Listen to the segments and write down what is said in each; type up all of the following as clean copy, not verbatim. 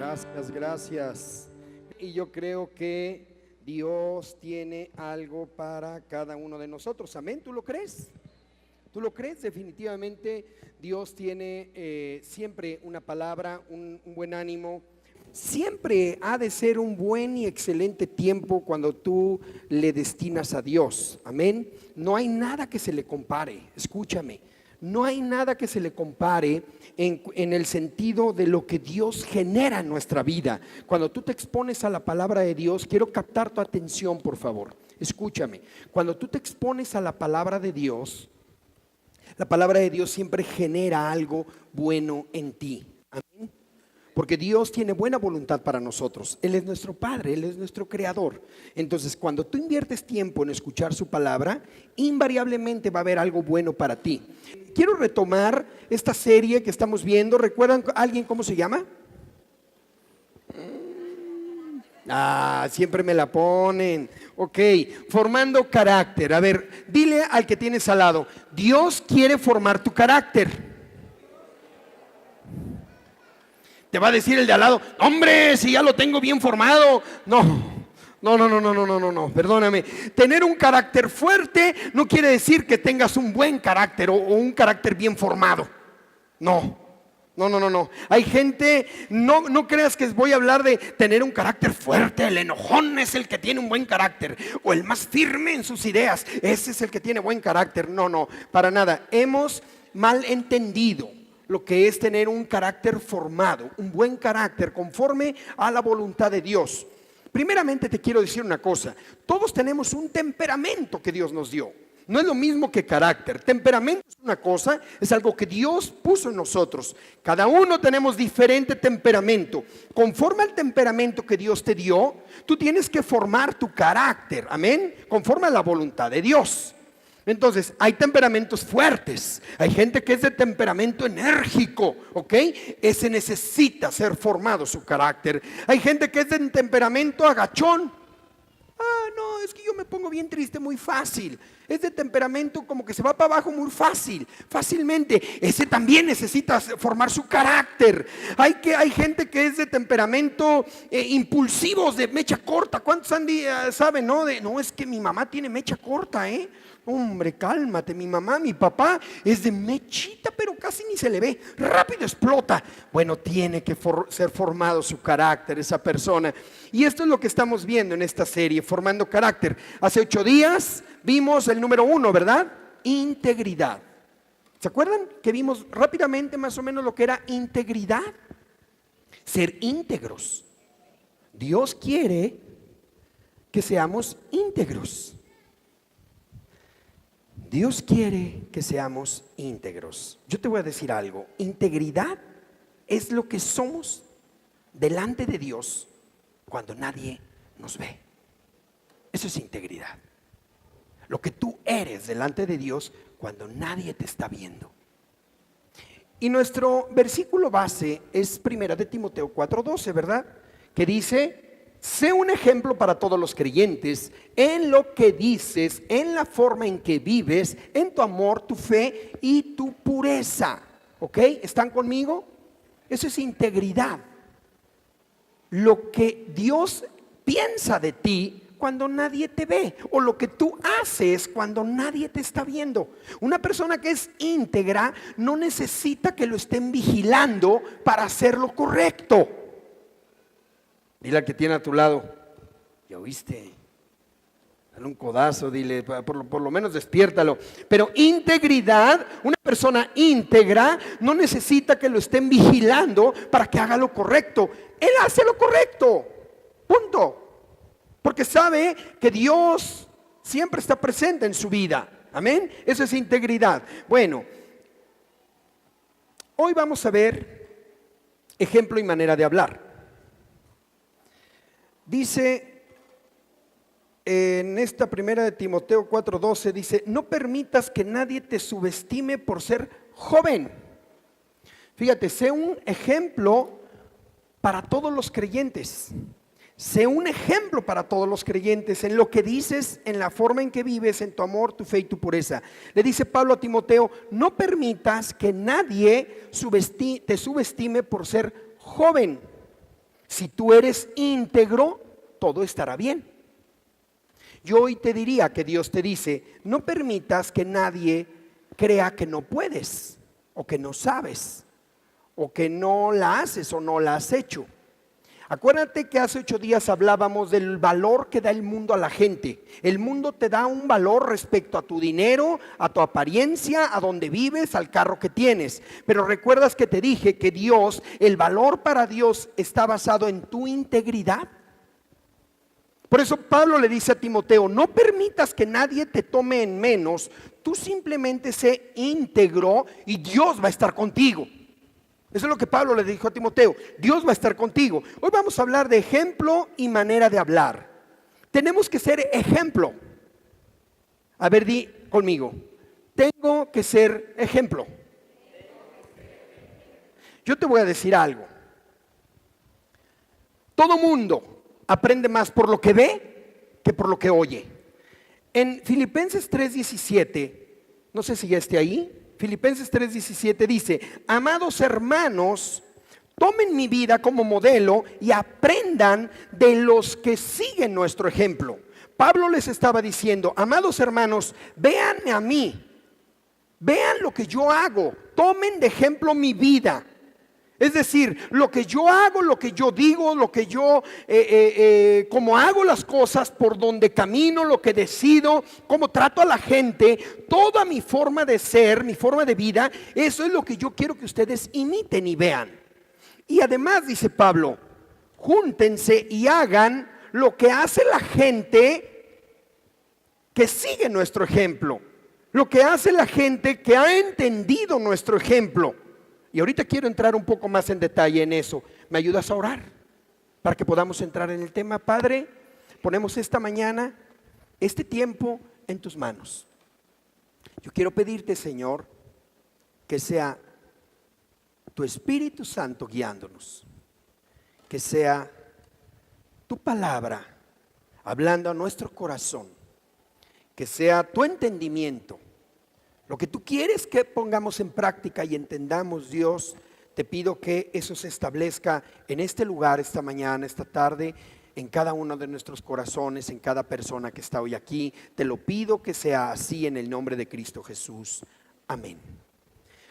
Gracias, gracias. Y yo creo que Dios tiene algo para cada uno de nosotros. Amén, ¿tú lo crees? ¿Tú lo crees? Definitivamente Dios tiene siempre una palabra, un buen ánimo. Siempre ha de ser un buen y excelente tiempo cuando tú le destinas a Dios. Amén. No hay nada que se le compare, escúchame. No hay nada que se le compare en el sentido de lo que Dios genera en nuestra vida. Cuando tú te expones a la palabra de Dios, quiero captar tu atención, por favor. Escúchame. Cuando tú te expones a la palabra de Dios, la palabra de Dios siempre genera algo bueno en ti. Amén. Porque Dios tiene buena voluntad para nosotros. Él es nuestro Padre, Él es nuestro Creador. Entonces, cuando tú inviertes tiempo en escuchar su palabra, invariablemente va a haber algo bueno para ti. Quiero retomar esta serie que estamos viendo. ¿Recuerdan alguien cómo se llama? Siempre me la ponen. Ok, formando carácter. A ver, dile al que tienes al lado: Dios quiere formar tu carácter. Te va a decir el de al lado: hombre, si ya lo tengo bien formado. No, perdóname. Tener un carácter fuerte no quiere decir que tengas un buen carácter o un carácter bien formado. No. Hay gente, no creas que voy a hablar de tener un carácter fuerte. El enojón es el que tiene un buen carácter, o el más firme en sus ideas, ese es el que tiene buen carácter. No, para nada. Hemos mal entendido lo que es tener un carácter formado, un buen carácter conforme a la voluntad de Dios. Primeramente te quiero decir una cosa: todos tenemos un temperamento que Dios nos dio. No es lo mismo que carácter. Temperamento es una cosa, es algo que Dios puso en nosotros. Cada uno tenemos diferente temperamento. Conforme al temperamento que Dios te dio, tú tienes que formar tu carácter, amén, conforme a la voluntad de Dios. Entonces, hay temperamentos fuertes. Hay gente que es de temperamento enérgico, ¿ok? Ese necesita ser formado su carácter. Hay gente que es de temperamento agachón. No, es que yo me pongo bien triste muy fácil. Es de temperamento como que se va para abajo muy fácilmente. Ese también necesita formar su carácter. Hay gente que es de temperamento impulsivos, de mecha corta. ¿Cuántos saben, no? No, es que mi mamá tiene mecha corta, Hombre, cálmate. Mi mamá, mi papá es de mechita, pero casi ni se le ve. Rápido explota. Bueno, tiene que ser formado su carácter, esa persona. Y esto es lo que estamos viendo en esta serie, formando carácter. Hace 8 días vimos el número 1, ¿verdad? Integridad. ¿Se acuerdan que vimos rápidamente más o menos lo que era integridad? Ser íntegros. Dios quiere que seamos íntegros. Dios quiere que seamos íntegros. Yo te voy a decir algo: integridad es lo que somos delante de Dios cuando nadie nos ve. Eso es integridad. Lo que tú eres delante de Dios cuando nadie te está viendo. Y nuestro versículo base es 1 de Timoteo 4:12, ¿verdad? Que dice: sé un ejemplo para todos los creyentes en lo que dices, en la forma en que vives, en tu amor, tu fe y tu pureza. ¿Ok? ¿Están conmigo? Eso es integridad. Lo que Dios piensa de ti cuando nadie te ve, o lo que tú haces cuando nadie te está viendo. Una persona que es íntegra no necesita que lo estén vigilando para hacer lo correcto. Dile al que tiene a tu lado: ¿ya oíste? Dale un codazo, dile, por lo menos despiértalo. Pero integridad, una persona íntegra no necesita que lo estén vigilando para que haga lo correcto. Él hace lo correcto, punto. Porque sabe que Dios siempre está presente en su vida. Amén. Eso es integridad. Bueno, hoy vamos a ver ejemplo y manera de hablar. Dice en esta 1 de Timoteo 4:12, dice: no permitas que nadie te subestime por ser joven. Fíjate, sé un ejemplo para todos los creyentes. Sé un ejemplo para todos los creyentes en lo que dices, en la forma en que vives, en tu amor, tu fe y tu pureza. Le dice Pablo a Timoteo: no permitas que nadie te subestime por ser joven. Si tú eres íntegro, todo estará bien. Yo hoy te diría que Dios te dice, no permitas que nadie crea que no puedes, o que no sabes, o que no la haces o no la has hecho. Acuérdate que hace 8 días hablábamos del valor que da el mundo a la gente. El mundo te da un valor respecto a tu dinero, a tu apariencia, a donde vives, al carro que tienes. Pero recuerdas que te dije que Dios, el valor para Dios está basado en tu integridad. Por eso Pablo le dice a Timoteo, no permitas que nadie te tome en menos, tú simplemente sé íntegro y Dios va a estar contigo. Eso es lo que Pablo le dijo a Timoteo, Dios va a estar contigo. Hoy vamos a hablar de ejemplo y manera de hablar. Tenemos que ser ejemplo. A ver, di conmigo, tengo que ser ejemplo. Yo te voy a decir algo. Todo mundo aprende más por lo que ve que por lo que oye. En Filipenses 3:17, no sé si ya esté ahí. Filipenses 3:17 dice, amados hermanos, tomen mi vida como modelo y aprendan de los que siguen nuestro ejemplo. Pablo les estaba diciendo, amados hermanos, véanme a mí, vean lo que yo hago, tomen de ejemplo mi vida. Es decir, lo que yo hago, lo que yo digo, lo que yo, cómo hago las cosas, por donde camino, lo que decido, cómo trato a la gente, toda mi forma de ser, mi forma de vida, eso es lo que yo quiero que ustedes imiten y vean. Y además, dice Pablo, júntense y hagan lo que hace la gente que sigue nuestro ejemplo, lo que hace la gente que ha entendido nuestro ejemplo. Y ahorita quiero entrar un poco más en detalle en eso. ¿Me ayudas a orar? Para que podamos entrar en el tema. Padre, ponemos esta mañana, este tiempo en tus manos. Yo quiero pedirte, Señor, que sea tu Espíritu Santo guiándonos. Que sea tu palabra hablando a nuestro corazón. Que sea tu entendimiento. Lo que tú quieres que pongamos en práctica y entendamos, Dios, te pido que eso se establezca en este lugar, esta mañana, esta tarde, en cada uno de nuestros corazones, en cada persona que está hoy aquí. Te lo pido que sea así en el nombre de Cristo Jesús. Amén.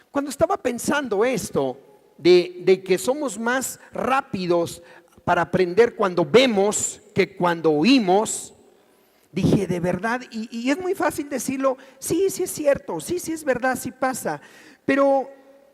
Cuando estaba pensando esto, de que somos más rápidos para aprender cuando vemos que cuando oímos, dije, de verdad, y es muy fácil decirlo, sí, sí es cierto, sí, sí es verdad, sí pasa. Pero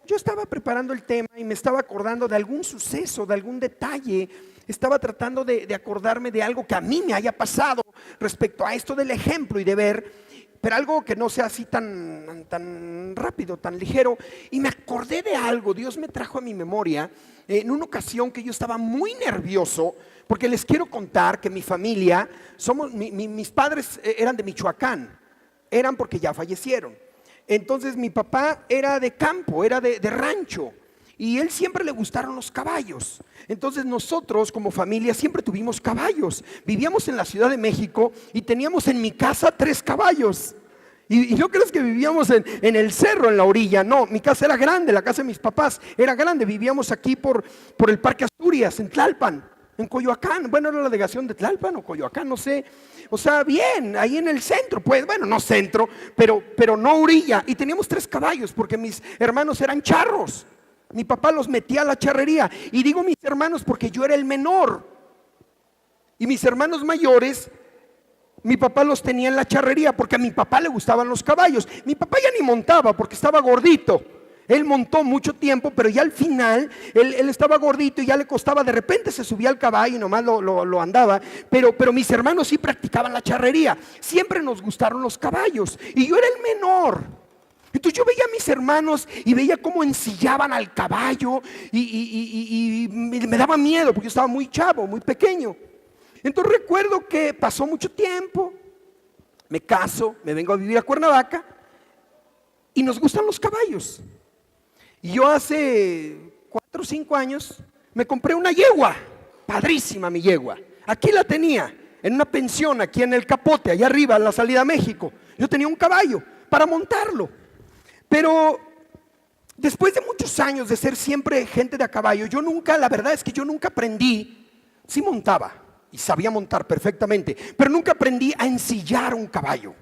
yo estaba preparando el tema y me estaba acordando de algún suceso, de algún detalle. Estaba tratando de acordarme de algo que a mí me haya pasado respecto a esto del ejemplo y de ver, pero algo que no sea así tan rápido, tan ligero. Y me acordé de algo, Dios me trajo a mi memoria en una ocasión que yo estaba muy nervioso, porque les quiero contar que mi familia, mis padres eran de Michoacán, eran porque ya fallecieron. Entonces mi papá era de campo, era de rancho, y él siempre le gustaron los caballos. Entonces nosotros como familia siempre tuvimos caballos. Vivíamos en la Ciudad de México y teníamos en mi casa 3 caballos. Y no crees que vivíamos en el cerro, en la orilla. No, mi casa era grande, la casa de mis papás era grande. Vivíamos aquí por el Parque Asturias, en Tlalpan, en Coyoacán. Bueno, era la delegación de Tlalpan o Coyoacán, no sé. O sea, bien, ahí en el centro, pues, bueno, no centro, pero no orilla. Y teníamos 3 caballos porque mis hermanos eran charros. Mi papá los metía a la charrería. Y digo mis hermanos porque yo era el menor. Y mis hermanos mayores, mi papá los tenía en la charrería porque a mi papá le gustaban los caballos. Mi papá ya ni montaba porque estaba gordito. Él montó mucho tiempo, pero ya al final él estaba gordito y ya le costaba. De repente se subía al caballo y nomás lo andaba. Pero mis hermanos sí practicaban la charrería. Siempre nos gustaron los caballos y yo era el menor. Entonces yo veía a mis hermanos y veía cómo ensillaban al caballo y me daba miedo porque yo estaba muy chavo, muy pequeño. Entonces recuerdo que pasó mucho tiempo, me caso, me vengo a vivir a Cuernavaca y nos gustan los caballos. Y yo hace 4 o 5 años me compré una yegua, padrísima mi yegua. Aquí la tenía, en una pensión, aquí en el Capote, allá arriba, en la salida a México. Yo tenía un caballo para montarlo. Pero después de muchos años de ser siempre gente de a caballo, la verdad es que yo nunca aprendí Sí montaba y sabía montar perfectamente, pero nunca aprendí a ensillar un caballo.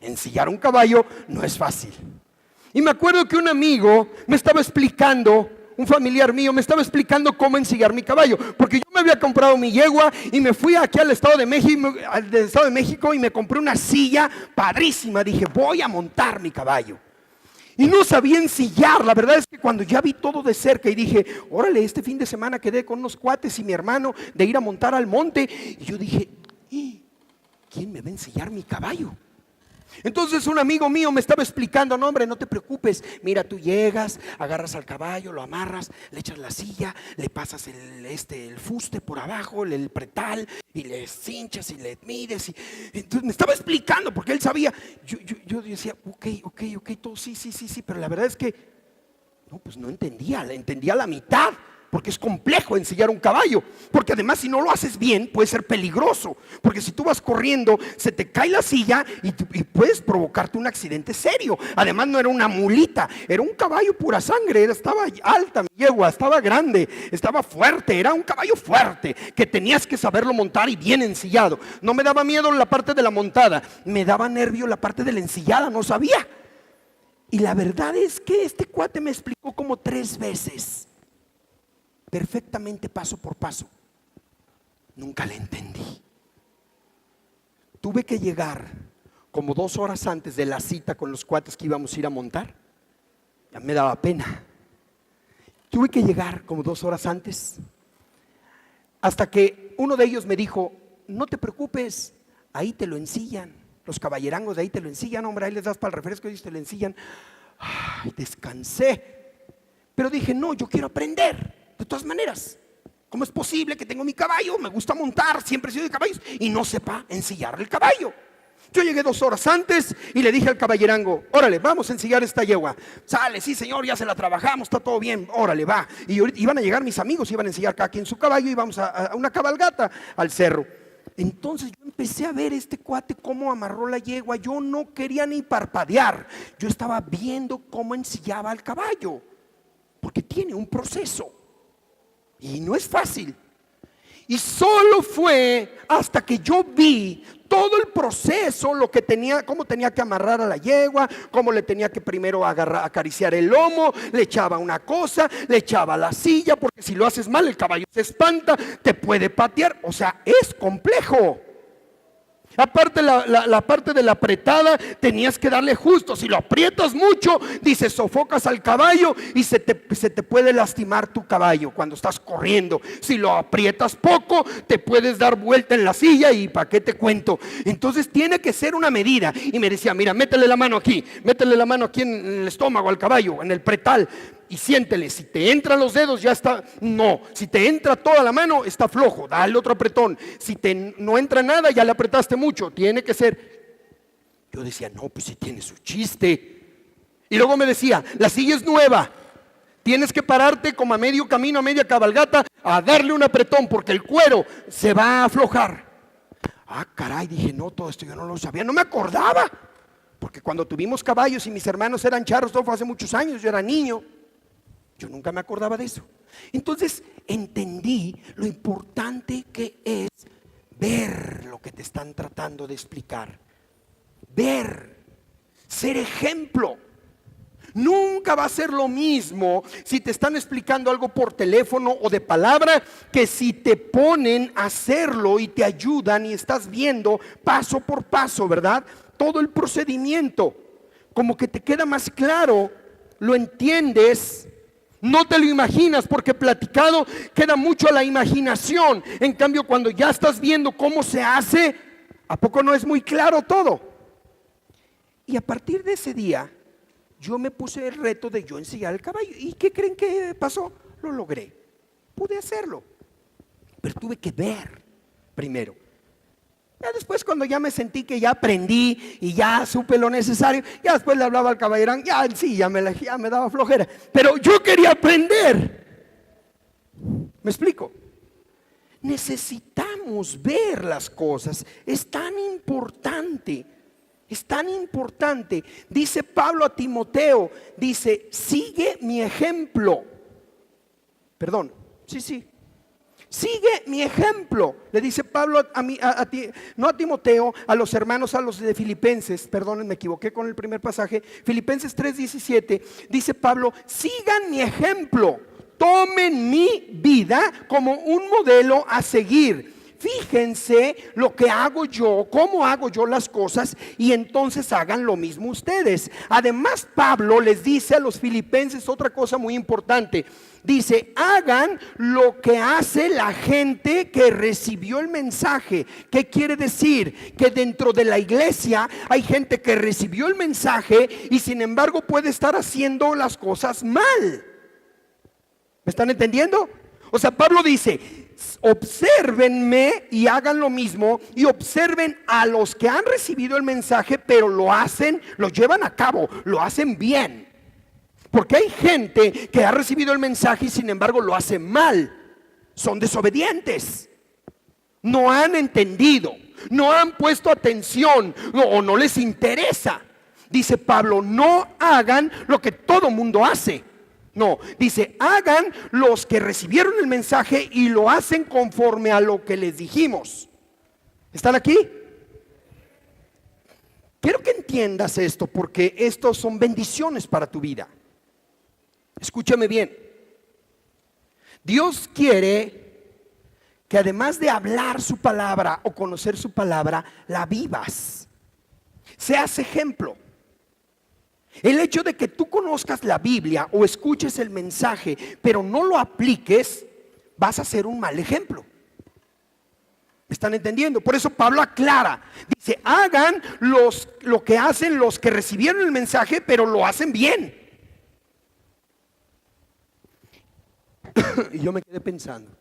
Ensillar un caballo no es fácil. Y me acuerdo que un amigo me estaba explicando, un familiar mío me estaba explicando cómo ensillar mi caballo, porque yo me había comprado mi yegua y me fui aquí al Estado de México, y me compré una silla padrísima. Dije, voy a montar mi caballo. Y no sabía ensillar. La verdad es que cuando ya vi todo de cerca y dije, órale, este fin de semana quedé con unos cuates y mi hermano de ir a montar al monte. Y yo dije, ¿quién me va a ensillar mi caballo? Entonces un amigo mío me estaba explicando, no hombre, no te preocupes, mira, tú llegas, agarras al caballo, lo amarras, le echas la silla, le pasas el fuste por abajo, el pretal, y le cinchas y le mides. Entonces me estaba explicando porque él sabía. Yo decía, ok, todo sí, pero la verdad es que no, pues no entendía la mitad. Porque es complejo ensillar un caballo. Porque además, si no lo haces bien, puede ser peligroso. Porque si tú vas corriendo, se te cae la silla y puedes provocarte un accidente serio. Además, no era una mulita, era un caballo pura sangre. Estaba alta mi yegua, estaba grande, estaba fuerte. Era un caballo fuerte que tenías que saberlo montar y bien ensillado. No me daba miedo la parte de la montada, me daba nervio la parte de la ensillada, no sabía. Y la verdad es que este cuate me explicó como 3 veces. Perfectamente, paso por paso. Nunca le entendí. Tuve que llegar como 2 horas antes de la cita con los cuates que íbamos a ir a montar. Ya me daba pena. Tuve que llegar como 2 horas antes, hasta que uno de ellos me dijo, no te preocupes, ahí te lo ensillan. Los caballerangos de ahí te lo ensillan, hombre, ahí les das para el refresco y ellos te lo ensillan. Ay, descansé. Pero dije, no, yo quiero aprender. De todas maneras, ¿cómo es posible que tengo mi caballo? Me gusta montar, siempre he sido de caballos, y no sepa ensillar el caballo. Yo llegué 2 horas antes y le dije al caballerango, órale, vamos a ensillar esta yegua. Sale, sí señor, ya se la trabajamos, está todo bien, órale, va. Y iban a llegar mis amigos, iban a ensillar cada quien su caballo y íbamos a una cabalgata al cerro. Entonces yo empecé a ver este cuate cómo amarró la yegua. Yo no quería ni parpadear. Yo estaba viendo cómo ensillaba al caballo, porque tiene un proceso. Y no es fácil. Y solo fue hasta que yo vi todo el proceso, lo que tenía, cómo tenía que amarrar a la yegua, cómo le tenía que primero acariciar el lomo, le echaba una cosa, le echaba la silla, porque si lo haces mal el caballo se espanta, te puede patear. O sea, es complejo. Aparte la parte de la apretada tenías que darle justo. Si lo aprietas mucho, dice, sofocas al caballo y se te puede lastimar tu caballo cuando estás corriendo. Si lo aprietas poco, te puedes dar vuelta en la silla y ¿para qué te cuento? Entonces tiene que ser una medida. Y me decía, mira, métele la mano aquí en el estómago al caballo, en el pretal. Y siéntele, si te entran los dedos ya está, no, si te entra toda la mano está flojo, dale otro apretón. Si no entra nada ya le apretaste mucho, tiene que ser. Yo decía, no, pues si tiene su chiste. Y luego me decía, la silla es nueva, tienes que pararte como a medio camino, a media cabalgata, a darle un apretón porque el cuero se va a aflojar. Ah, caray, dije, no, todo esto yo no lo sabía, no me acordaba. Porque cuando tuvimos caballos y mis hermanos eran charros, todo fue hace muchos años, yo era niño. Yo nunca me acordaba de eso. Entonces entendí lo importante que es ver lo que te están tratando de explicar. Ver, ser ejemplo. Nunca va a ser lo mismo si te están explicando algo por teléfono o de palabra, que si te ponen a hacerlo y te ayudan y estás viendo paso por paso, ¿verdad? Todo el procedimiento, como que te queda más claro, lo entiendes. No te lo imaginas, porque platicado queda mucho a la imaginación. En cambio, cuando ya estás viendo cómo se hace, ¿a poco no es muy claro todo? Y a partir de ese día, yo me puse el reto de yo ensillar el caballo. ¿Y qué creen que pasó? Lo logré. Pude hacerlo. Pero tuve que ver primero. Ya después, cuando ya me sentí que ya aprendí y ya supe lo necesario, ya después le hablaba al caballerán, ya sí, ya me daba flojera. Pero yo quería aprender. ¿Me explico? Necesitamos ver las cosas. Es tan importante. Es tan importante. Dice Pablo a Timoteo, dice, sigue mi ejemplo. Perdón, sí. Sigue mi ejemplo, le dice Pablo no a Timoteo, a los hermanos, a los de Filipenses, perdonen, me equivoqué con el primer pasaje, Filipenses 3:17, dice Pablo, sigan mi ejemplo, tomen mi vida como un modelo a seguir. Fíjense lo que hago yo, cómo hago yo las cosas, y entonces hagan lo mismo ustedes. Además, Pablo les dice a los filipenses otra cosa muy importante. Dice, hagan lo que hace la gente que recibió el mensaje. ¿Qué quiere decir? Que dentro de la iglesia hay gente que recibió el mensaje y sin embargo puede estar haciendo las cosas mal. ¿Me están entendiendo? O sea, Pablo dice, obsérvenme y hagan lo mismo, y observen a los que han recibido el mensaje, pero lo hacen, lo llevan a cabo, lo hacen bien. Porque hay gente que ha recibido el mensaje y sin embargo lo hace mal. Son desobedientes. No han entendido, no han puesto atención, o no les interesa. Dice Pablo, no hagan lo que todo mundo hace. No, dice, hagan los que recibieron el mensaje y lo hacen conforme a lo que les dijimos. ¿Están aquí? Quiero que entiendas esto, porque estos son bendiciones para tu vida. Escúchame bien. Dios quiere que además de hablar su palabra o conocer su palabra, la vivas. Seas ejemplo. El hecho de que tú conozcas la Biblia o escuches el mensaje, pero no lo apliques, vas a ser un mal ejemplo. ¿Me están entendiendo? Por eso Pablo aclara. Dice, hagan lo que hacen los que recibieron el mensaje, pero lo hacen bien. Y yo me quedé pensando,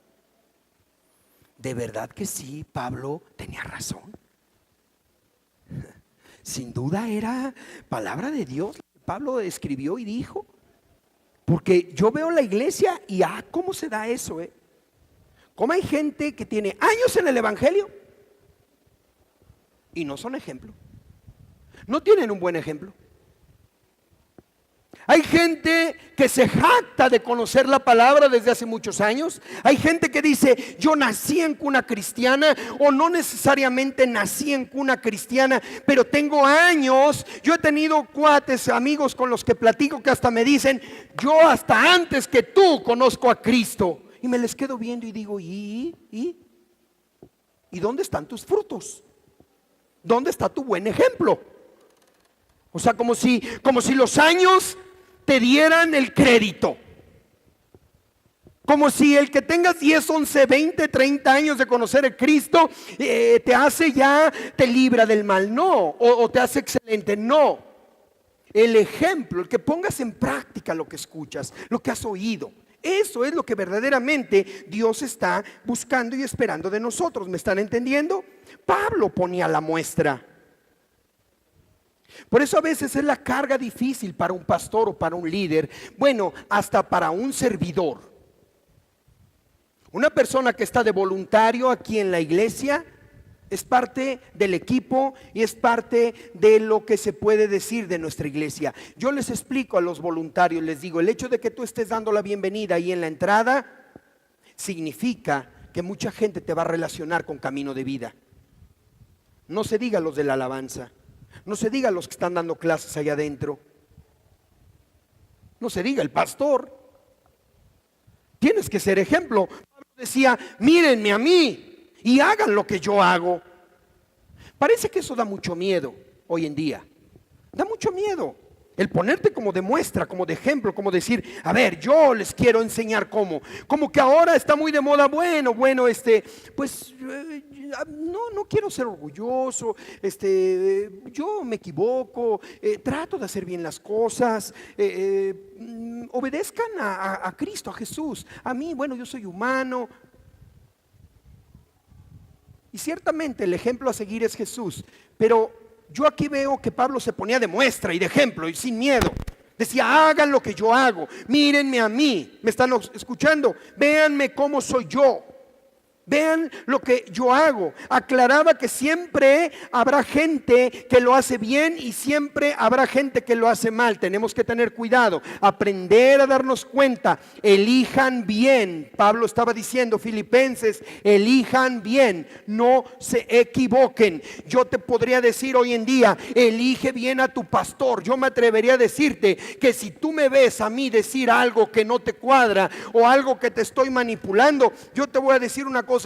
¿de verdad que sí, Pablo tenía razón? Sin duda era palabra de Dios. Pablo escribió y dijo, porque yo veo la iglesia y cómo se da eso, cómo hay gente que tiene años en el evangelio y no son ejemplo, no tienen un buen ejemplo. Hay gente que se jacta de conocer la palabra desde hace muchos años. Hay gente que dice, yo nací en cuna cristiana, o no necesariamente nací en cuna cristiana, pero tengo años. Yo he tenido cuates, amigos con los que platico, que hasta me dicen, yo hasta antes que tú conozco a Cristo. Y me les quedo viendo y digo, ¿y dónde están tus frutos? ¿Dónde está tu buen ejemplo? O sea, como si los años te dieran el crédito. Como si el que tengas 10, 11, 20, 30 años de conocer a Cristo te hace ya, te libra del mal. No, o te hace excelente. No. El ejemplo, el que pongas en práctica lo que escuchas, lo que has oído. Eso es lo que verdaderamente Dios está buscando y esperando de nosotros. ¿Me están entendiendo? Pablo ponía la muestra. Por eso a veces es la carga difícil para un pastor o para un líder, bueno, hasta para un servidor. Una persona que está de voluntario aquí en la iglesia es parte del equipo y es parte de lo que se puede decir de nuestra iglesia. Yo les explico a los voluntarios, les digo, el hecho de que tú estés dando la bienvenida ahí en la entrada significa que mucha gente te va a relacionar con Camino de Vida. No se diga los de la alabanza. No se diga los que están dando clases allá adentro. No se diga el pastor. Tienes que ser ejemplo. Pablo decía, mírenme a mí y hagan lo que yo hago. Parece que eso da mucho miedo hoy en día. Da mucho miedo. El ponerte como de muestra, como de ejemplo, como decir, a ver, yo les quiero enseñar cómo. Como que ahora está muy de moda, pues no quiero ser orgulloso, yo me equivoco, trato de hacer bien las cosas, obedezcan a Cristo, a Jesús. A mí, bueno, yo soy humano. Y ciertamente el ejemplo a seguir es Jesús, pero yo aquí veo que Pablo se ponía de muestra y de ejemplo y sin miedo. Decía, hagan lo que yo hago, mírenme a mí. ¿Me están escuchando? Véanme cómo soy yo. Vean lo que yo hago. Aclaraba que siempre habrá gente que lo hace bien y siempre habrá gente que lo hace mal. Tenemos que tener cuidado, aprender a darnos cuenta. Elijan bien. Pablo estaba diciendo, Filipenses, elijan bien, no se equivoquen. Yo te podría decir hoy en día, elige bien a tu pastor. Yo me atrevería a decirte que si tú me ves a mí decir algo que no te cuadra o algo que te estoy manipulando, yo te voy a decir una cosa: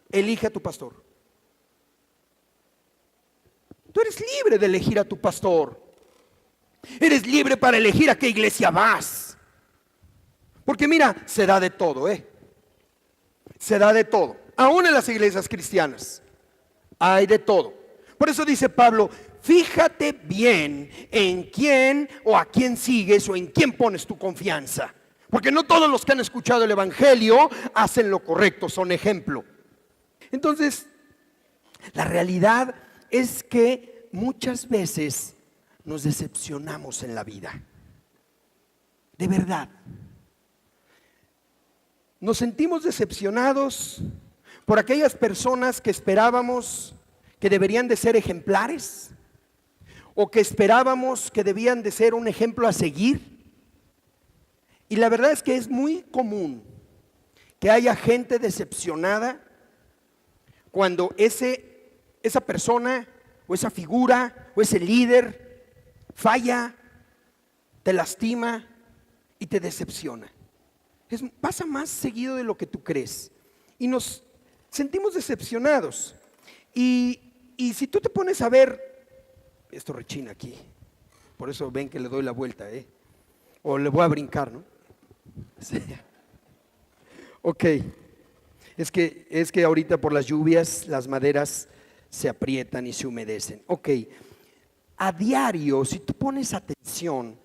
elige a tu pastor. Tú eres libre de elegir a tu pastor. Eres libre para elegir a qué iglesia vas. Porque mira, se da de todo, se da de todo. Aún en las iglesias cristianas hay de todo. Por eso dice Pablo, fíjate bien en quién o a quién sigues o en quién pones tu confianza. Porque no todos los que han escuchado el evangelio hacen lo correcto, son ejemplo. Entonces, la realidad es que muchas veces nos decepcionamos en la vida. De verdad. Nos sentimos decepcionados por aquellas personas que esperábamos que deberían de ser ejemplares o que esperábamos que debían de ser un ejemplo a seguir. Y la verdad es que es muy común que haya gente decepcionada cuando esa persona o esa figura o ese líder falla, te lastima y te decepciona. Pasa más seguido de lo que tú crees y nos sentimos decepcionados. Y si tú te pones a ver, esto rechina aquí, por eso ven que le doy la vuelta, o le voy a brincar, ¿no? Sí. Ok. Es que ahorita por las lluvias las maderas se aprietan y se humedecen. Ok, a diario, si tú pones atención,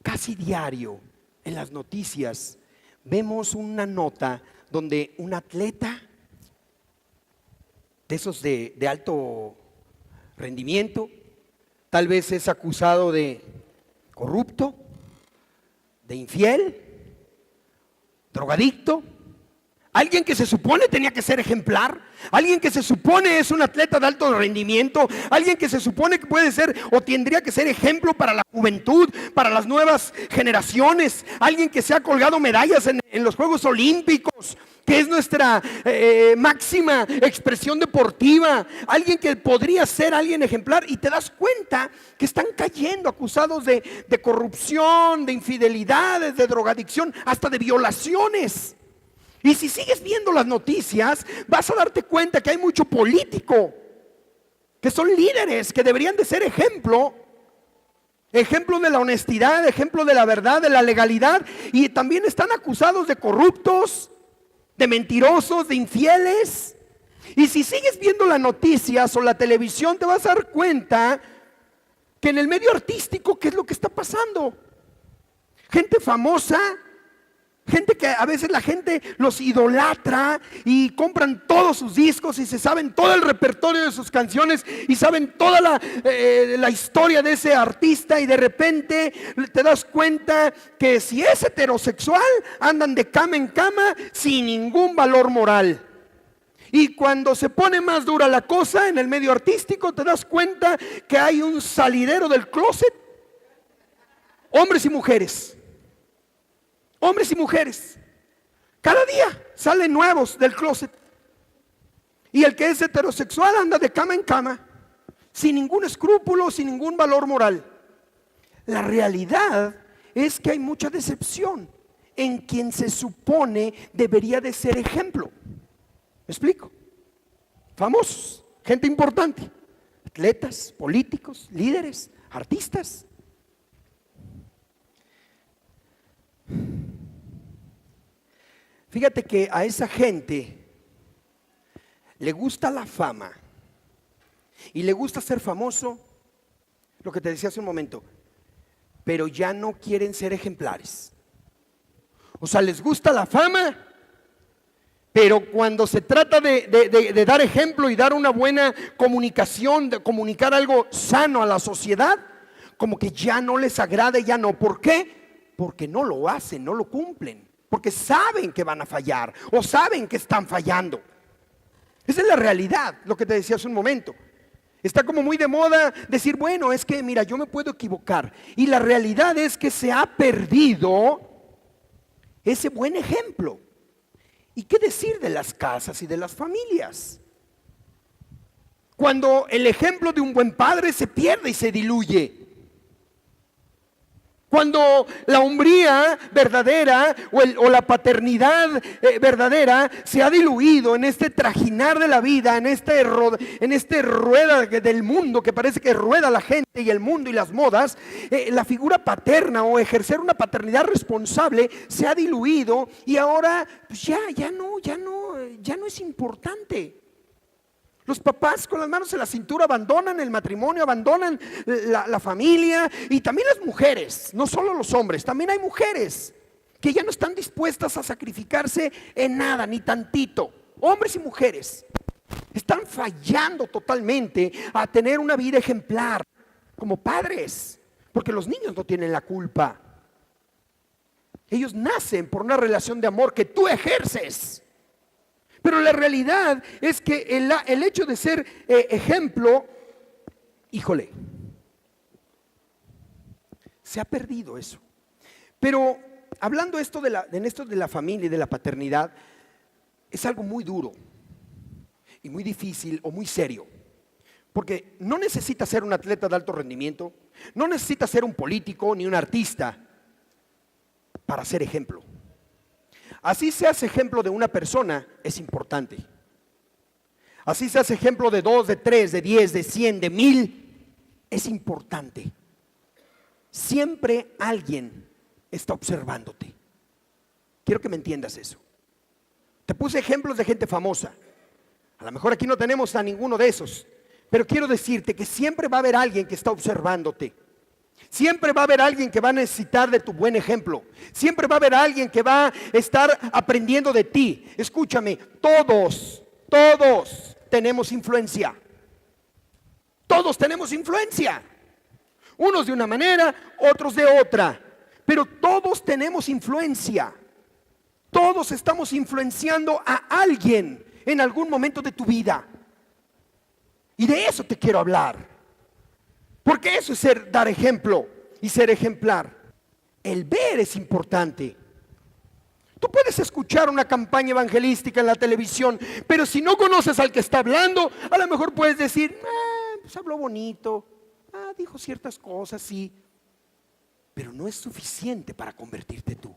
casi diario en las noticias vemos una nota donde un atleta de esos de alto rendimiento, tal vez es acusado de corrupto, de infiel, drogadicto. Alguien que se supone tenía que ser ejemplar, alguien que se supone es un atleta de alto rendimiento, alguien que se supone que puede ser o tendría que ser ejemplo para la juventud, para las nuevas generaciones, alguien que se ha colgado medallas en los Juegos Olímpicos, que es nuestra máxima expresión deportiva, alguien que podría ser alguien ejemplar, y te das cuenta que están cayendo acusados de corrupción, de infidelidades, de drogadicción, hasta de violaciones. Y si sigues viendo las noticias, vas a darte cuenta que hay mucho político, que son líderes, que deberían de ser ejemplo de la honestidad, ejemplo de la verdad, de la legalidad, y también están acusados de corruptos, de mentirosos, de infieles. Y si sigues viendo las noticias o la televisión, te vas a dar cuenta que en el medio artístico, ¿qué es lo que está pasando? Gente famosa, gente que a veces la gente los idolatra y compran todos sus discos y se saben todo el repertorio de sus canciones y saben toda la historia de ese artista, y de repente te das cuenta que si es heterosexual andan de cama en cama sin ningún valor moral. Y cuando se pone más dura la cosa en el medio artístico, te das cuenta que hay un salidero del closet, hombres y mujeres. Hombres y mujeres, cada día salen nuevos del closet. Y el que es heterosexual anda de cama en cama, sin ningún escrúpulo, sin ningún valor moral. La realidad es que hay mucha decepción en quien se supone debería de ser ejemplo. ¿Me explico? Famosos, gente importante, atletas, políticos, líderes, artistas. Fíjate que a esa gente le gusta la fama y le gusta ser famoso, lo que te decía hace un momento, pero ya no quieren ser ejemplares. O sea, les gusta la fama, pero cuando se trata de dar ejemplo y dar una buena comunicación, de comunicar algo sano a la sociedad, como que ya no les agrada, ya no. ¿Por qué? Porque no lo hacen, no lo cumplen. porque saben que van a fallar o saben que están fallando. Esa es la realidad, lo que te decía hace un momento. Está como muy de moda decir, bueno, es que mira, yo me puedo equivocar. Y la realidad es que se ha perdido ese buen ejemplo. ¿Y qué decir de las casas y de las familias? Cuando el ejemplo de un buen padre se pierde y se diluye. Cuando la hombría verdadera o la paternidad verdadera se ha diluido en este trajinar de la vida, en este rueda del mundo que parece que rueda la gente y el mundo y las modas, la figura paterna o ejercer una paternidad responsable se ha diluido y ahora pues ya no es importante. Los papás con las manos en la cintura abandonan el matrimonio, abandonan la familia, y también las mujeres, no solo los hombres, también hay mujeres que ya no están dispuestas a sacrificarse en nada, ni tantito. Hombres y mujeres están fallando totalmente a tener una vida ejemplar como padres, porque los niños no tienen la culpa. Ellos nacen por una relación de amor que tú ejerces. Pero la realidad es que el hecho de ser ejemplo, híjole, se ha perdido eso. Pero hablando esto de la familia y de la paternidad, es algo muy duro y muy difícil o muy serio. Porque no necesitas ser un atleta de alto rendimiento, no necesitas ser un político ni un artista para ser ejemplo. Así seas ejemplo de una persona, es importante. Así seas ejemplo de 2, de 3, de 10, de 100, de 1000, es importante. Siempre alguien está observándote. Quiero que me entiendas eso. Te puse ejemplos de gente famosa. A lo mejor aquí no tenemos a ninguno de esos, pero quiero decirte que siempre va a haber alguien que está observándote. Siempre va a haber alguien que va a necesitar de tu buen ejemplo. Siempre va a haber alguien que va a estar aprendiendo de ti. Escúchame, todos tenemos influencia. Todos tenemos influencia. Unos de una manera, otros de otra. Pero todos tenemos influencia. Todos estamos influenciando a alguien en algún momento de tu vida. Y de eso te quiero hablar. Porque eso es dar ejemplo y ser ejemplar. El ver es importante. Tú puedes escuchar una campaña evangelística en la televisión, pero si no conoces al que está hablando, a lo mejor puedes decir, pues habló bonito, dijo ciertas cosas, sí, pero no es suficiente para convertirte tú.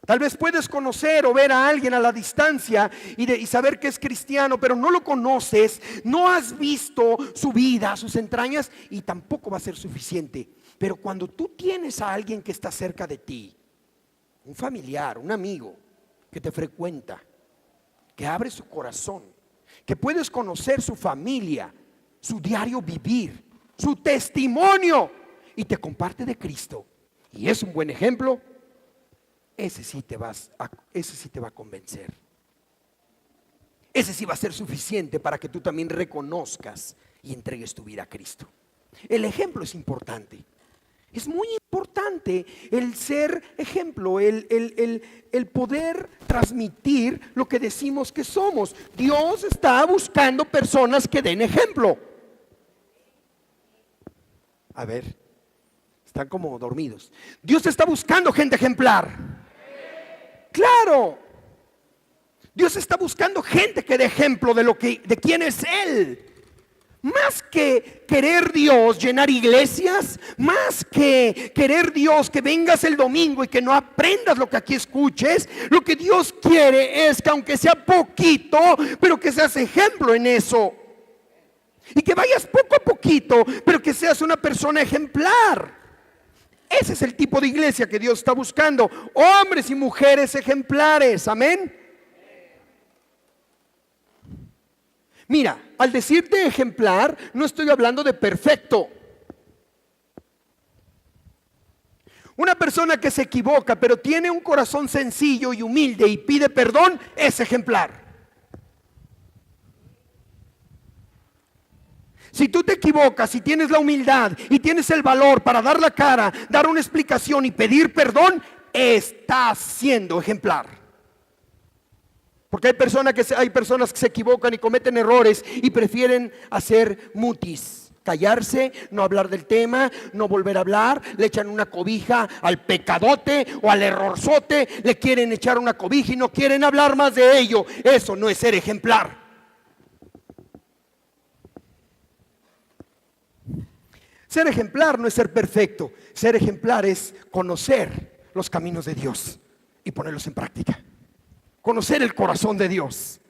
Tal vez puedes conocer o ver a alguien a la distancia y saber que es cristiano, pero no lo conoces, no has visto su vida, sus entrañas, y tampoco va a ser suficiente. Pero cuando tú tienes a alguien que está cerca de ti, un familiar, un amigo que te frecuenta, que abre su corazón, que puedes conocer su familia, su diario vivir, su testimonio, y te comparte de Cristo, y es un buen ejemplo, ese sí te va a convencer. Ese sí va a ser suficiente para que tú también reconozcas y entregues tu vida a Cristo. El ejemplo es importante. Es muy importante el ser ejemplo, el poder transmitir lo que decimos que somos. Dios está buscando personas que den ejemplo. A ver, están como dormidos. Dios está buscando gente ejemplar. Claro, Dios está buscando gente que dé ejemplo de quién es Él. Más que querer Dios llenar iglesias, más que querer Dios que vengas el domingo y que no aprendas lo que aquí escuches, lo que Dios quiere es que aunque sea poquito, pero que seas ejemplo en eso. Y que vayas poco a poquito, pero que seas una persona ejemplar. Ese es el tipo de iglesia que Dios está buscando. Hombres y mujeres ejemplares. Amén. Mira, al decirte ejemplar, no estoy hablando de perfecto. Una persona que se equivoca, pero tiene un corazón sencillo y humilde y pide perdón, es ejemplar. Si tú te equivocas y tienes la humildad y tienes el valor para dar la cara, dar una explicación y pedir perdón, estás siendo ejemplar. Porque hay personas que se equivocan y cometen errores y prefieren hacer mutis, callarse, no hablar del tema, no volver a hablar, le echan una cobija al pecadote o al errorzote, le quieren echar una cobija y no quieren hablar más de ello. Eso no es ser ejemplar. Ser ejemplar no es ser perfecto. Ser ejemplar es conocer los caminos de Dios y ponerlos en práctica. Conocer el corazón de Dios.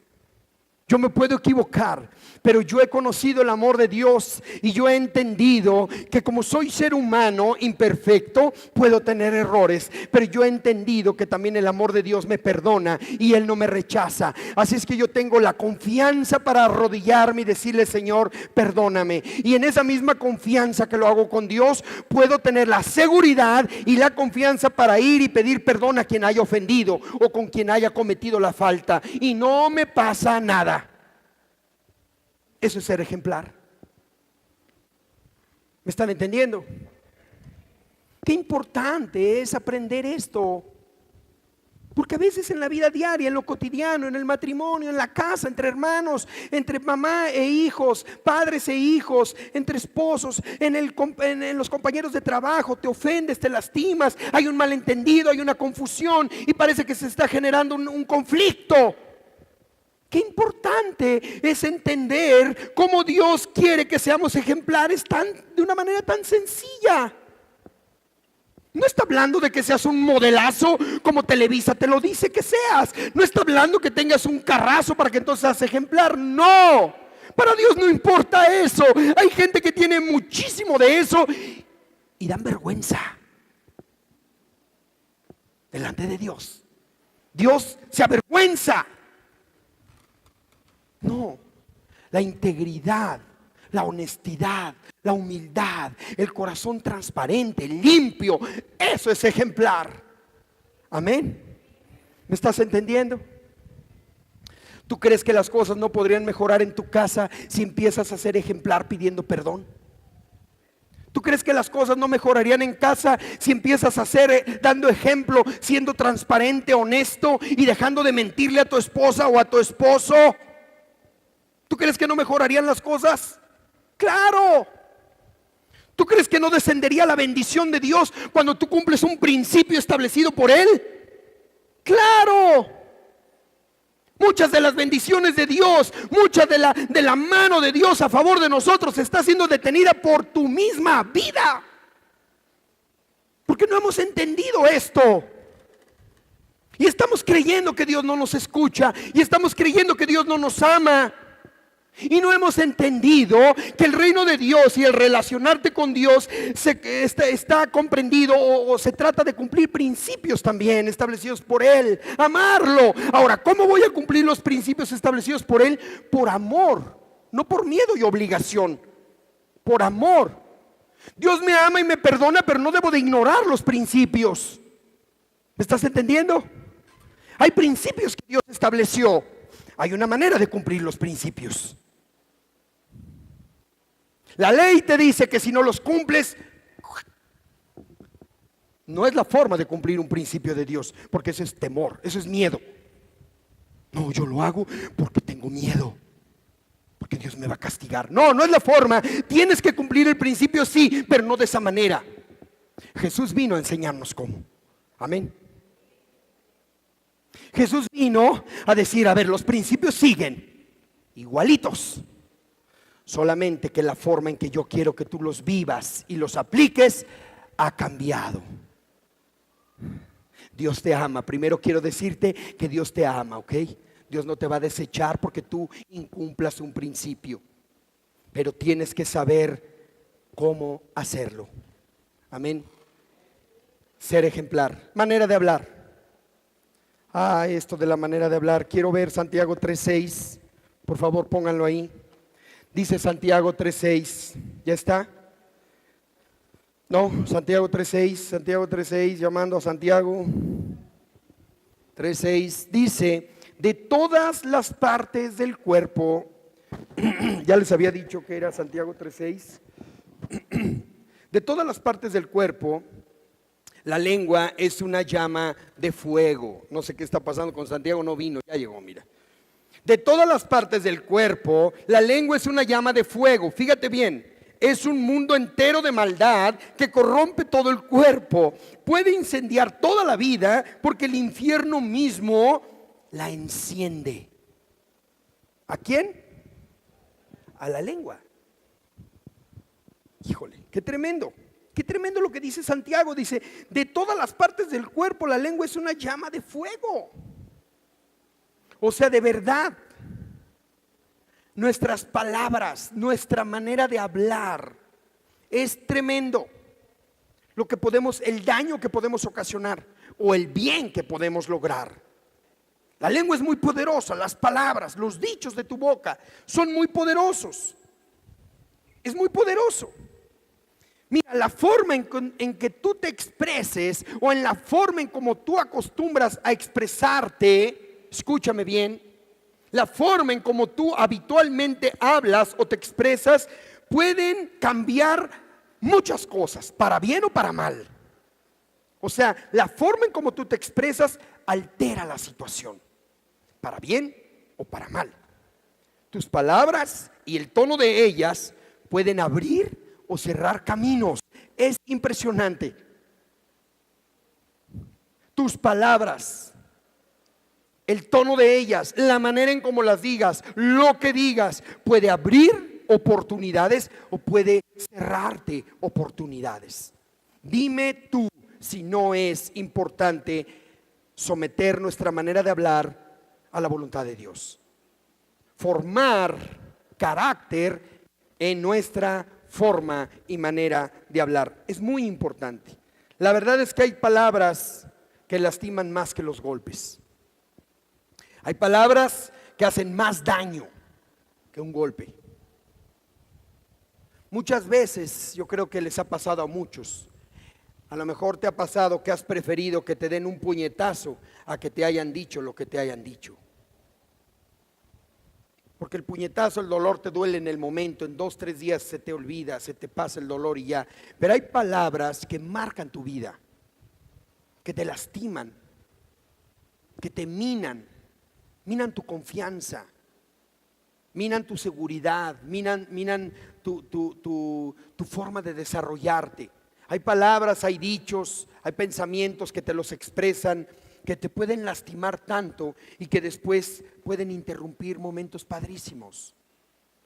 Yo me puedo equivocar, pero yo he conocido el amor de Dios y yo he entendido que como soy ser humano imperfecto, puedo tener errores, pero yo he entendido que también el amor de Dios me perdona y Él no me rechaza. Así es que yo tengo la confianza para arrodillarme y decirle: Señor, perdóname. Y en esa misma confianza que lo hago con Dios, puedo tener la seguridad y la confianza para ir y pedir perdón a quien haya ofendido o con quien haya cometido la falta. Y no me pasa nada. Eso es ser ejemplar. ¿Me están entendiendo? Qué importante es aprender esto. Porque a veces en la vida diaria, en lo cotidiano, en el matrimonio, en la casa, entre hermanos, entre mamá e hijos, padres e hijos, entre esposos, en los compañeros de trabajo, te ofendes, te lastimas, hay un malentendido, hay una confusión y parece que se está generando un conflicto. Qué importante es entender cómo Dios quiere que seamos ejemplares de una manera tan sencilla. No está hablando de que seas un modelazo como Televisa te lo dice que seas. No está hablando que tengas un carrazo para que entonces seas ejemplar. No, para Dios no importa eso. Hay gente que tiene muchísimo de eso y dan vergüenza delante de Dios. Dios se avergüenza. No, la integridad, la honestidad, la humildad, el corazón transparente, limpio, eso es ejemplar. Amén. ¿Me estás entendiendo? ¿Tú crees que las cosas no podrían mejorar en tu casa si empiezas a ser ejemplar pidiendo perdón? ¿Tú crees que las cosas no mejorarían en casa si empiezas a ser dando ejemplo, siendo transparente, honesto y dejando de mentirle a tu esposa o a tu esposo? ¿Tú crees que no mejorarían las cosas? ¡Claro! ¿Tú crees que no descendería la bendición de Dios cuando tú cumples un principio establecido por Él? ¡Claro! Muchas de las bendiciones de Dios, muchas de la mano de Dios a favor de nosotros está siendo detenida por tu misma vida. Porque no hemos entendido esto. Y estamos creyendo que Dios no nos escucha. Y estamos creyendo que Dios no nos ama. Y no hemos entendido que el reino de Dios y el relacionarte con Dios está comprendido o se trata de cumplir principios también establecidos por Él, amarlo. Ahora, ¿cómo voy a cumplir los principios establecidos por Él? Por amor, no por miedo y obligación, por amor. Dios me ama y me perdona, pero no debo de ignorar los principios. ¿Me estás entendiendo? Hay principios que Dios estableció. Hay una manera de cumplir los principios. La ley te dice que si no los cumples, no es la forma de cumplir un principio de Dios, porque eso es temor, eso es miedo. No, yo lo hago porque tengo miedo, porque Dios me va a castigar. No, no es la forma. Tienes que cumplir el principio, sí, pero no de esa manera. Jesús vino a enseñarnos cómo. Amén. Jesús vino a decir: a ver, los principios siguen igualitos, solamente que la forma en que yo quiero que tú los vivas y los apliques ha cambiado. Dios te ama. Primero quiero decirte que Dios te ama, ¿ok? Dios no te va a desechar porque tú incumplas un principio, pero tienes que saber cómo hacerlo. Amén. Ser ejemplar. Manera de hablar. Esto de la manera de hablar. Quiero ver Santiago 3:6. Por favor, pónganlo ahí. Dice Santiago 3:6. ¿Ya está? No, Santiago 3:6, llamando a Santiago 3:6. Dice: de todas las partes del cuerpo. Ya les había dicho que era Santiago 3:6. De todas las partes del cuerpo, La lengua es una llama de fuego. No sé qué está pasando con Santiago, no vino, ya llegó, mira. De todas las partes del cuerpo, la lengua es una llama de fuego. Fíjate bien, es un mundo entero de maldad que corrompe todo el cuerpo. Puede incendiar toda la vida porque el infierno mismo la enciende. ¿A quién? A la lengua. Híjole, qué tremendo. Qué tremendo lo que dice Santiago. Dice, de todas las partes del cuerpo, la lengua es una llama de fuego. O sea, de verdad, nuestras palabras, nuestra manera de hablar es tremendo. Lo que podemos, el daño que podemos ocasionar o el bien que podemos lograr. La lengua es muy poderosa, las palabras, los dichos de tu boca son muy poderosos. Es muy poderoso. Mira, la forma en que tú te expreses o en la forma en como tú acostumbras a expresarte, escúchame bien, la forma en como tú habitualmente hablas o te expresas pueden cambiar muchas cosas, para bien o para mal. O sea, la forma en como tú te expresas altera la situación, para bien o para mal. Tus palabras y el tono de ellas pueden abrir o cerrar caminos. Es impresionante. Tus palabras, el tono de ellas, la manera en cómo las digas, lo que digas, puede abrir oportunidades o puede cerrarte oportunidades. Dime tú si no es importante someter nuestra manera de hablar a la voluntad de Dios. Formar carácter en nuestra forma y manera de hablar es muy importante. La verdad es que hay palabras que lastiman más que los golpes. Hay palabras que hacen más daño que un golpe. Muchas veces yo creo que les ha pasado a muchos. A lo mejor te ha pasado que has preferido que te den un puñetazo a que te hayan dicho lo que te hayan dicho. Porque el puñetazo, el dolor te duele en el momento, en 2, 3 días se te olvida, se te pasa el dolor y ya. Pero hay palabras que marcan tu vida, que te lastiman, que te minan tu confianza, minan tu seguridad, minan tu forma de desarrollarte. Hay palabras, hay dichos, hay pensamientos que te los expresan, que te pueden lastimar tanto y que después pueden interrumpir momentos padrísimos,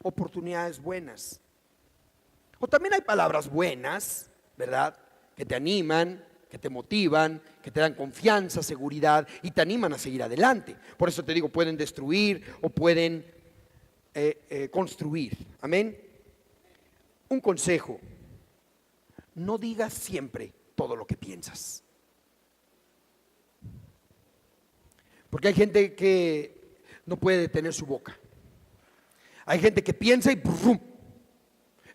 oportunidades buenas. O también hay palabras buenas, ¿verdad? Que te animan, que te motivan, que te dan confianza, seguridad y te animan a seguir adelante. Por eso te digo, pueden destruir o pueden construir. Amén. Un consejo: no digas siempre todo lo que piensas. Porque hay gente que no puede detener su boca. Hay gente que piensa y ¡brum!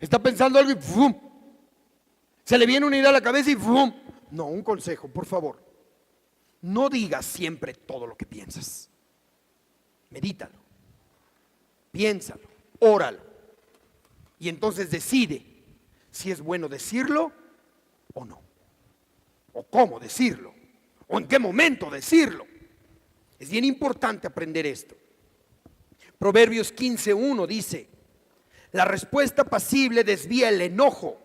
Está pensando algo y ¡brum! Se le viene una idea a la cabeza y ¡brum! No, un consejo, por favor. No digas siempre todo lo que piensas. Medítalo, piénsalo, óralo. Y entonces decide si es bueno decirlo o no. O cómo decirlo. O en qué momento decirlo. Es bien importante aprender esto. Proverbios 15:1 dice: la respuesta pasible desvía el enojo.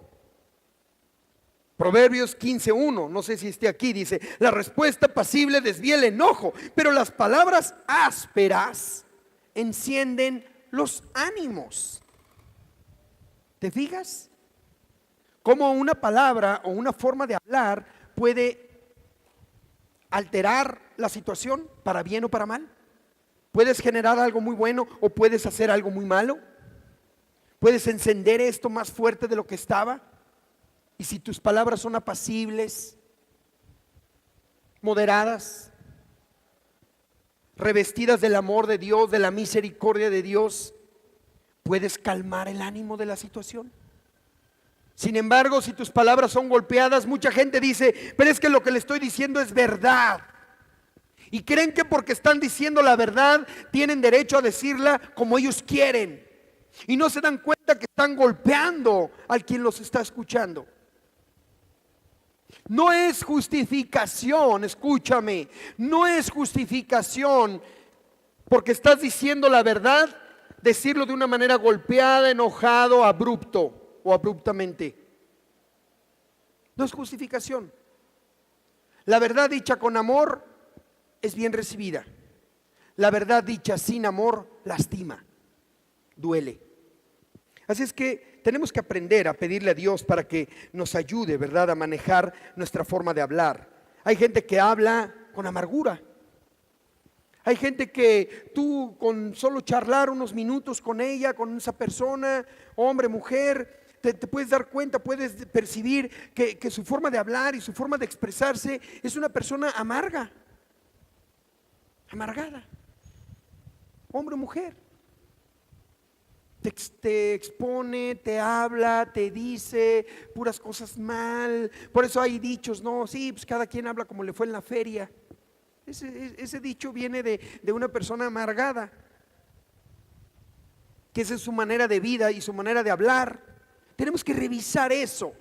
Proverbios 15:1, no sé si esté aquí, dice: la respuesta pasible desvía el enojo, pero las palabras ásperas encienden los ánimos. ¿Te fijas? Cómo una palabra o una forma de hablar puede alterar la situación para bien o para mal. Puedes generar algo muy bueno o puedes hacer algo muy malo. Puedes encender esto más fuerte de lo que estaba. Y si tus palabras son apacibles, moderadas, revestidas del amor de Dios, de la misericordia de Dios, puedes calmar el ánimo de la situación. Sin embargo, si tus palabras son golpeadas, mucha gente dice: pero es que lo que le estoy diciendo es verdad. Y creen que porque están diciendo la verdad, tienen derecho a decirla como ellos quieren. Y no se dan cuenta que están golpeando al quien los está escuchando. No es justificación, escúchame, no es justificación porque estás diciendo la verdad, decirlo de una manera golpeada, enojado, abrupto o abruptamente. No es justificación. La verdad dicha con amor es bien recibida. La verdad dicha sin amor lastima, duele. Así es que tenemos que aprender a pedirle a Dios para que nos ayude, ¿verdad?, a manejar nuestra forma de hablar. Hay gente que habla con amargura. Hay gente que tú con solo charlar unos minutos con ella, con esa persona, hombre, mujer, te puedes dar cuenta, puedes percibir que su forma de hablar y su forma de expresarse es una persona amarga, amargada, hombre o mujer. Te expone, te habla, te dice puras cosas mal. Por eso hay dichos, no, sí, pues cada quien habla como le fue en la feria. Ese dicho viene de una persona amargada, que esa es su manera de vida y su manera de hablar. Tenemos que revisar eso.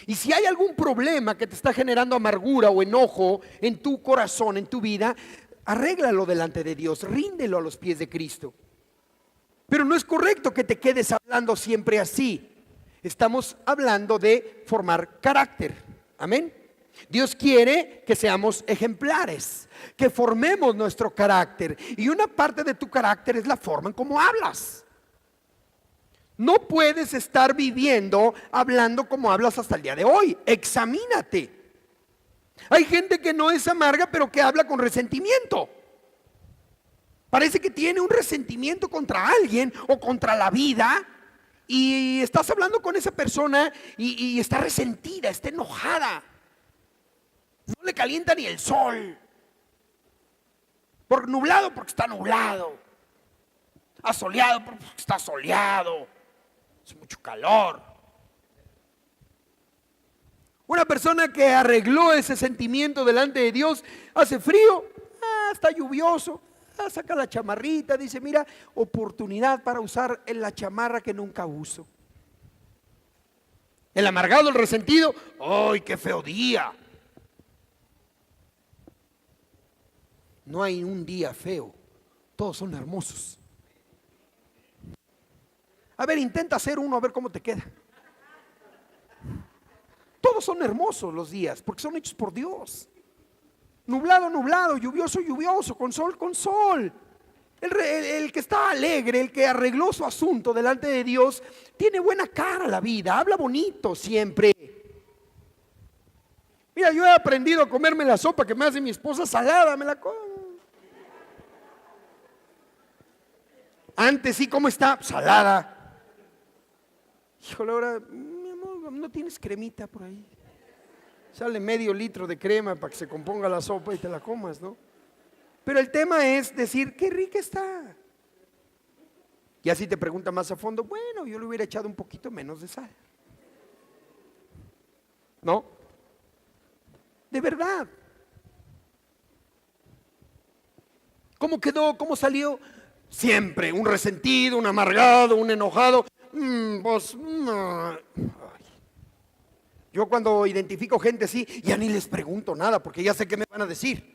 Y si hay algún problema que te está generando amargura o enojo en tu corazón, en tu vida, arréglalo delante de Dios, ríndelo a los pies de Cristo. Pero no es correcto que te quedes hablando siempre así. Estamos hablando de formar carácter. Amén. Dios quiere que seamos ejemplares, que formemos nuestro carácter. Y una parte de tu carácter es la forma en cómo hablas. No puedes estar viviendo hablando como hablas hasta el día de hoy. Examínate. Hay gente que no es amarga, pero que habla con resentimiento. Parece que tiene un resentimiento contra alguien o contra la vida, y estás hablando con esa persona y está resentida, está enojada. No le calienta ni el sol. Por nublado porque está nublado. Asoleado porque está soleado. Es mucho calor. Una persona que arregló ese sentimiento delante de Dios, hace frío, está lluvioso. Saca la chamarrita, dice, mira, oportunidad para usar en la chamarra que nunca uso. El amargado, el resentido, ¡ay, qué feo día! No hay un día feo, todos son hermosos. A ver, intenta hacer uno, a ver cómo te queda. Todos son hermosos los días, porque son hechos por Dios. Nublado, nublado, lluvioso, lluvioso, con sol, con sol. El que está alegre, el que arregló su asunto delante de Dios, tiene buena cara la vida, habla bonito siempre. Mira, yo he aprendido a comerme la sopa que me hace mi esposa salada, me la como. Antes sí, ¿cómo está? Salada. Híjole, ahora, mi amor, ¿no tienes cremita por ahí? Sale medio litro de crema para que se componga la sopa y te la comas, ¿no? Pero el tema es decir, qué rica está. Y así te pregunta más a fondo, bueno, yo le hubiera echado un poquito menos de sal. ¿No? De verdad. ¿Cómo quedó? ¿Cómo salió? Siempre un resentido, un amargado, un enojado. Yo cuando identifico gente así, ya ni les pregunto nada, porque ya sé qué me van a decir.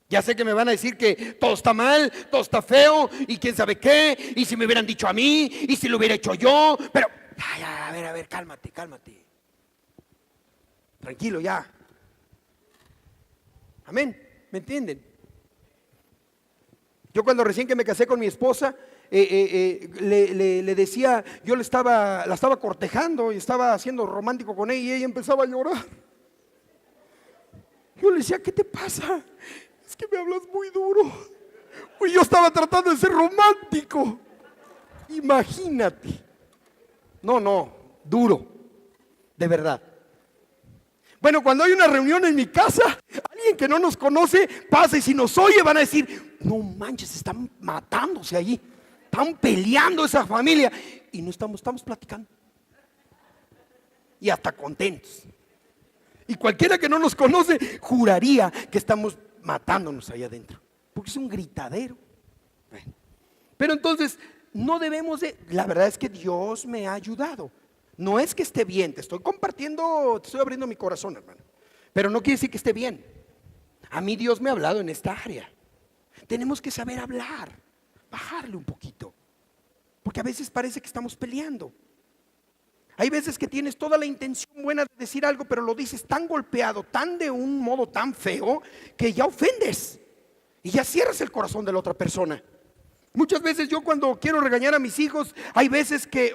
Ya sé que me van a decir que todo está mal, todo está feo, y quién sabe qué, y si me hubieran dicho a mí, y si lo hubiera hecho yo, pero, a ver, cálmate. Tranquilo ya. Amén, ¿me entienden? Yo cuando recién que me casé con mi esposa, le decía, yo la estaba cortejando y estaba haciendo romántico con ella y ella empezaba a llorar. Yo le decía, ¿qué te pasa? Es que me hablas muy duro. Y yo estaba tratando de ser romántico. Imagínate. No, duro, de verdad. Bueno, cuando hay una reunión en mi casa, alguien que no nos conoce pasa y si nos oye van a decir, no manches, están matándose allí, están peleando esa familia y no estamos platicando y hasta contentos. Y cualquiera que no nos conoce juraría que estamos matándonos allá adentro, porque es un gritadero. Bueno, pero entonces no debemos de, la verdad es que Dios me ha ayudado. No es que esté bien, te estoy compartiendo, te estoy abriendo mi corazón, hermano. Pero no quiere decir que esté bien. A mí Dios me ha hablado en esta área. Tenemos que saber hablar, bajarle un poquito. Porque a veces parece que estamos peleando. Hay veces que tienes toda la intención buena de decir algo, pero lo dices tan golpeado, tan de un modo tan feo, que ya ofendes y ya cierras el corazón de la otra persona. Muchas veces yo cuando quiero regañar a mis hijos, hay veces que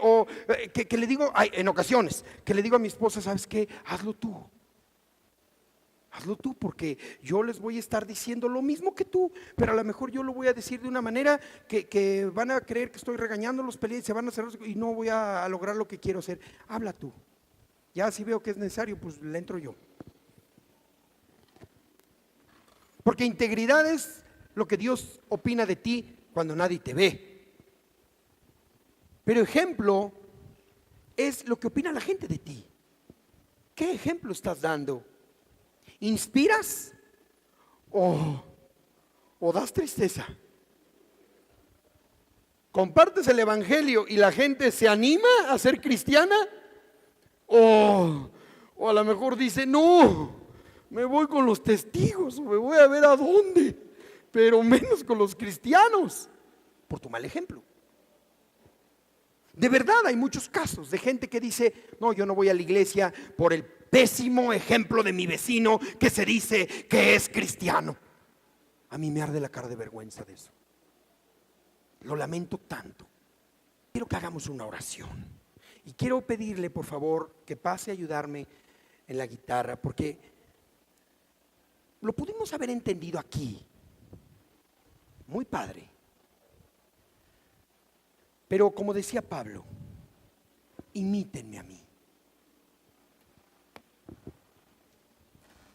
le digo, en ocasiones, que le digo a mi esposa, ¿sabes qué? Hazlo tú. Hazlo tú, porque yo les voy a estar diciendo lo mismo que tú, pero a lo mejor yo lo voy a decir de una manera que van a creer que estoy regañándolos, peleando y se van a hacer y no voy a lograr lo que quiero hacer. Habla tú. Ya si veo que es necesario, pues le entro yo. Porque integridad es lo que Dios opina de ti cuando nadie te ve. Pero ejemplo es lo que opina la gente de ti. ¿Qué ejemplo estás dando? ¿Inspiras o das tristeza? ¿Compartes el evangelio y la gente se anima a ser cristiana? ¿O a lo mejor dice, no, me voy con los testigos, o me voy a ver a dónde, pero menos con los cristianos, por tu mal ejemplo? De verdad hay muchos casos de gente que dice, no, yo no voy a la iglesia por el pésimo ejemplo de mi vecino que se dice que es cristiano. A mí me arde la cara de vergüenza de eso. Lo lamento tanto. Quiero que hagamos una oración. Y quiero pedirle, por favor, que pase a ayudarme en la guitarra, porque lo pudimos haber entendido aquí. Muy padre. Pero como decía Pablo, imítenme a mí.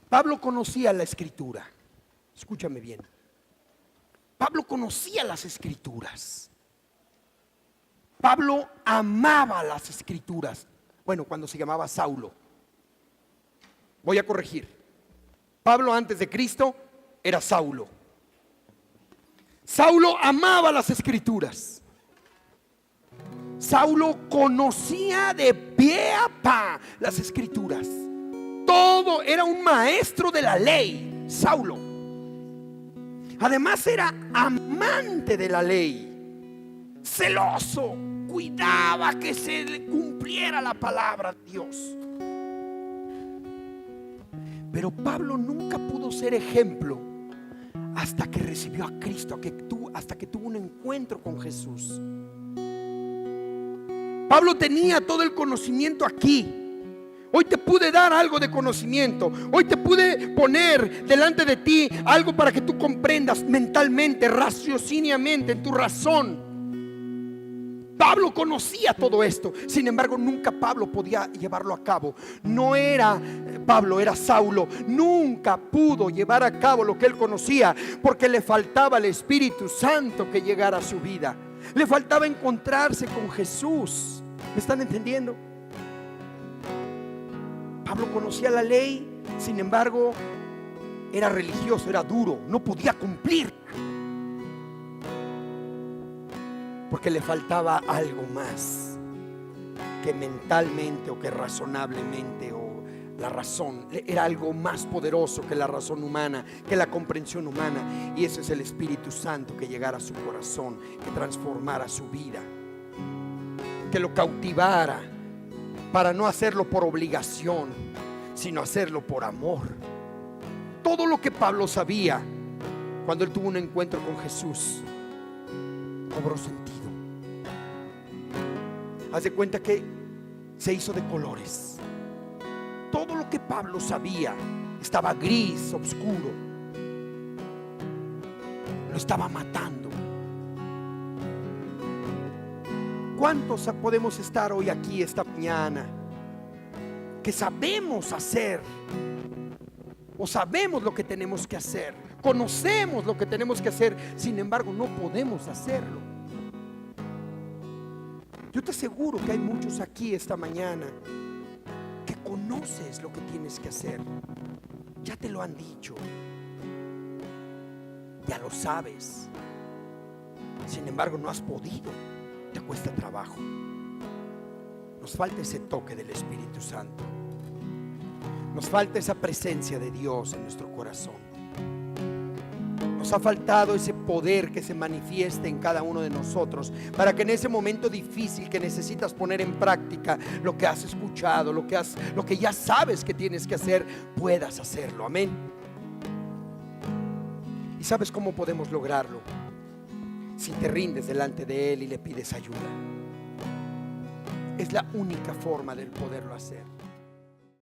Pablo conocía la escritura. Escúchame bien. Pablo conocía las escrituras. Pablo amaba las escrituras. Bueno, cuando se llamaba Saulo. Voy a corregir. Pablo antes de Cristo era Saulo. Saulo amaba las escrituras. Saulo conocía de pie a pa las escrituras. Todo, era un maestro de la ley, Saulo. Además era amante de la ley, celoso, cuidaba que se le cumpliera la palabra de Dios. Pero Pablo nunca pudo ser ejemplo hasta que recibió a Cristo, hasta que tuvo un encuentro con Jesús. Pablo tenía todo el conocimiento aquí. Hoy te pude dar algo de conocimiento. Hoy te pude poner delante de ti algo para que tú comprendas mentalmente, raciociniamente, en tu razón. Pablo conocía todo esto. Sin embargo, nunca Pablo podía llevarlo a cabo. No era Pablo, era Saulo. Nunca pudo llevar a cabo lo que él conocía porque le faltaba el Espíritu Santo que llegara a su vida. Le faltaba encontrarse con Jesús. ¿Me están entendiendo? Pablo conocía la ley, sin embargo, era religioso, era duro, no podía cumplir. Porque le faltaba algo más que mentalmente o que razonablemente o la razón. Era algo más poderoso que la razón humana, que la comprensión humana. Y ese es el Espíritu Santo que llegara a su corazón, que transformara su vida, que lo cautivara para no hacerlo por obligación, sino hacerlo por amor. Todo lo que Pablo sabía cuando él tuvo un encuentro con Jesús cobró sentido. Haz de cuenta que se hizo de colores. Todo lo que Pablo sabía estaba gris, oscuro. Lo estaba matando. ¿Cuántos podemos estar hoy aquí esta mañana que sabemos hacer o sabemos lo que tenemos que hacer, conocemos lo que tenemos que hacer, sin embargo no podemos hacerlo? Yo te aseguro que hay muchos aquí esta mañana que conoces lo que tienes que hacer, ya te lo han dicho, ya lo sabes, sin embargo no has podido. Te cuesta trabajo. Nos falta ese toque del Espíritu Santo. Nos falta esa presencia de Dios en nuestro corazón. Nos ha faltado ese poder que se manifieste en cada uno de nosotros, para que en ese momento difícil que necesitas poner en práctica lo que has escuchado, lo que ya sabes que tienes que hacer, puedas hacerlo. Amén. ¿Y sabes cómo podemos lograrlo? Si te rindes delante de Él y le pides ayuda. Es la única forma de poderlo hacer.